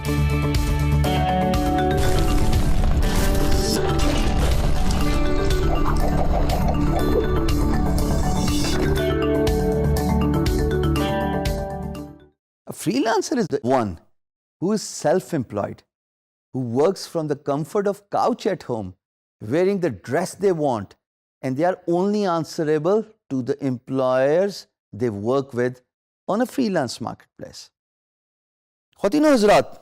A freelancer is the one who is self-employed, who works from the comfort of couch at home, wearing the dress they want, and they are only answerable to the employers they work with on a freelance marketplace. خواتین و حضرات،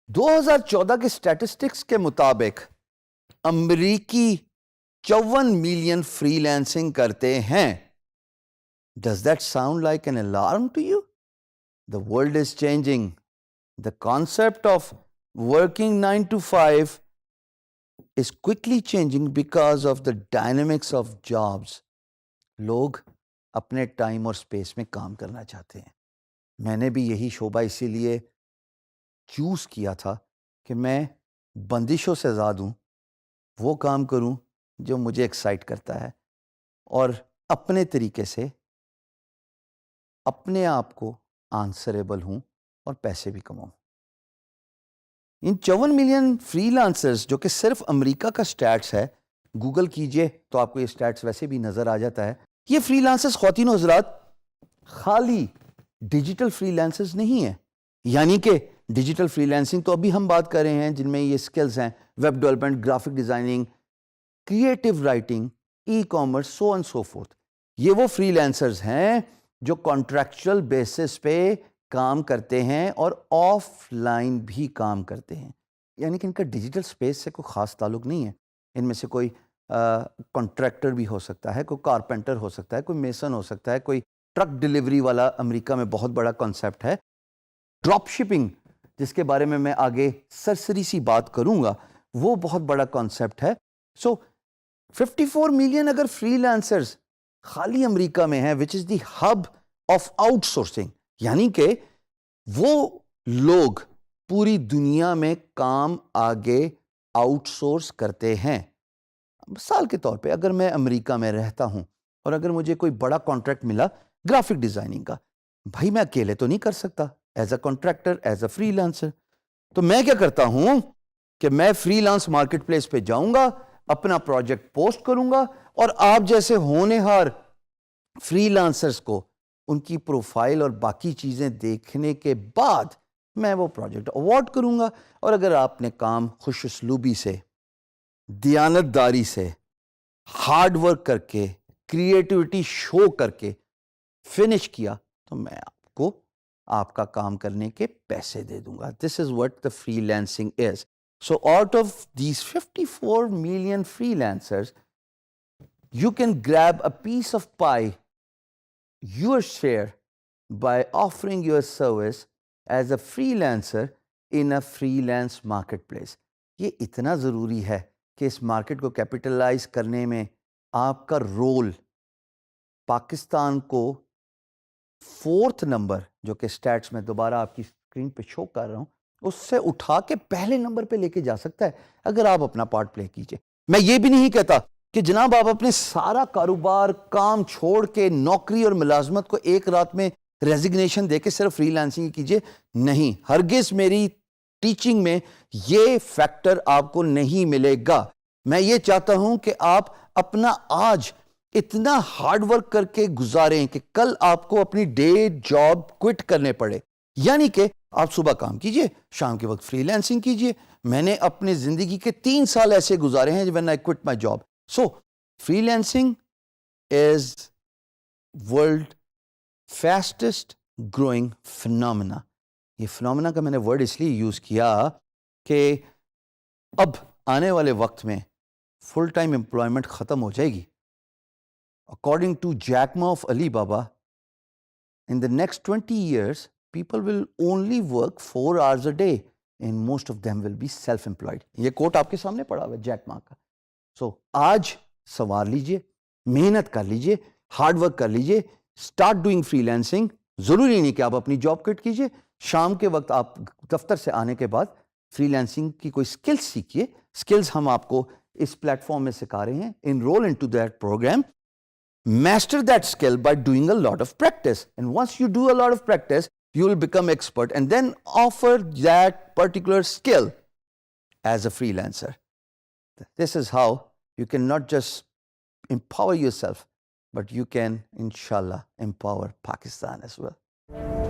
2014 کے statistics کے مطابق امریکی 54 million free lancing کرتے ہیں. Does that sound like an alarm to you? The world is changing. The concept of working 9 to 5 is quickly changing because of the dynamics of jobs. لوگ اپنے ٹائم اور space میں کام کرنا چاہتے ہیں. میں نے بھی یہی شعبہ اسی لیے چوز کیا تھا کہ میں بندشوں سے آزاد ہوں، وہ کام کروں جو مجھے ایکسائٹ کرتا ہے، اور اپنے طریقے سے اپنے آپ کو آنسریبل ہوں اور پیسے بھی کماؤں. ان 54 ملین فری لانسرز جو کہ صرف امریکہ کا سٹیٹس ہے، گوگل کیجئے تو آپ کو یہ سٹیٹس ویسے بھی نظر آ جاتا ہے. یہ فری لانسرز خواتین و حضرات خالی ڈیجیٹل فری لانسرز نہیں ہیں. یعنی کہ ڈیجیٹل فری لانسنگ تو ابھی ہم بات کر رہے ہیں جن میں یہ سکلز ہیں: web development, graphic designing, creative writing, e commerce, so and so forth. یہ وہ فری لانسرز ہیں جو کانٹریکچوئل بیسس پہ کام کرتے ہیں اور آف لائن بھی کام کرتے ہیں. یعنی کہ ان کا ڈیجیٹل سپیس سے کوئی خاص تعلق نہیں ہے. ان میں سے کوئی کانٹریکٹر بھی ہو سکتا ہے، کوئی کارپینٹر ہو سکتا ہے، کوئی میسن ہو سکتا ہے، کوئی ٹرک ڈیلیوری والا امریکہ میں بہت بڑا کانسیپٹ ہے. ڈراپ شپنگ، جس کے بارے میں آگے سرسری سی بات کروں گا، وہ بہت بڑا کانسیپٹ ہے. سو 54 ملین اگر فری لانسرز خالی امریکہ میں ہیں، وچ از دی ہب آف آؤٹ سورسنگ، یعنی کہ وہ لوگ پوری دنیا میں کام آگے آؤٹ سورس کرتے ہیں. مثال کے طور پہ اگر میں امریکہ میں رہتا ہوں اور اگر مجھے کوئی بڑا کانٹریکٹ ملا گرافک ڈیزائننگ کا، بھائی میں اکیلے تو نہیں کر سکتا as a contractor, as a free lancer. تو میں کیا کرتا ہوں کہ میں فری لانس مارکیٹ پلیس پہ جاؤں گا، اپنا پروجیکٹ پوسٹ کروں گا، اور آپ جیسے ہونہار فری لانسرز کو ان کی پروفائل اور باقی چیزیں دیکھنے کے بعد میں وہ پروجیکٹ اوارڈ کروں گا. اور اگر آپ نے کام خوش اسلوبی سے، دیانت داری سے، ہارڈ ورک کر کے، کریٹیوٹی شو کر کے فنش کیا تو میں آپ کو آپ کا کام کرنے کے پیسے دے دوں گا. This is what the freelancing is. So out of these 54 million freelancers you can grab a piece of pie, your share, by offering your service as a freelancer in a freelance marketplace. یہ اتنا ضروری ہے کہ اس market کو capitalise کرنے میں آپ کا رول پاکستان کو 4th نمبر، جو کہ سٹیٹس میں دوبارہ آپ کی اسکرین پہ شو کر رہا ہوں، اس سے اٹھا کے پہلے نمبر پہ لے کے جا سکتا ہے اگر آپ اپنا پارٹ پلے کیجئے. میں یہ بھی نہیں کہتا کہ جناب آپ اپنے سارا کاروبار، کام چھوڑ کے نوکری اور ملازمت کو ایک رات میں ریزگنیشن دے کے صرف فری لانسنگ کیجئے. نہیں، ہرگز میری ٹیچنگ میں یہ فیکٹر آپ کو نہیں ملے گا. میں یہ چاہتا ہوں کہ آپ اپنا آج اتنا ہارڈ ورک کر کے گزاریں کہ کل آپ کو اپنی ڈے جاب کوئٹ کرنے پڑے. یعنی کہ آپ صبح کام کیجئے، شام کے وقت فری لانسنگ کیجئے. میں نے اپنی زندگی کے 3 سال ایسے گزارے ہیں when I quit my job. So, freelancing is world fastest growing phenomena. یہ phenomena کا میں نے ورڈ اس لیے یوز کیا کہ اب آنے والے وقت میں فل ٹائم امپلائمنٹ ختم ہو جائے گی. According to Jack Ma of Alibaba, in the next 20 years, people will only work 4 hours a day and most of them will be self-employed. یہ کوٹ آپ کے سامنے پڑا ہوا ہے جیک ما کا. سو آج سنوار لیجئے، محنت کر لیجئے، ہارڈ ورک کر لیجئے، اسٹارٹ ڈوئنگ فری لانسنگ. ضروری نہیں کہ آپ اپنی جاب کٹ کیجئے. شام کے وقت آپ دفتر سے آنے کے بعد فری لانسنگ کی کوئی اسکلز سیکھیے. اسکلز ہم آپ کو اس پلیٹ فارم میں سکھا رہے ہیں. Enroll into that program. Master that skill by doing a lot of practice. And once you do a lot of practice, you will become expert and then offer that particular skill as a freelancer. This is how you can not just empower yourself, but you can, inshallah, empower Pakistan as well.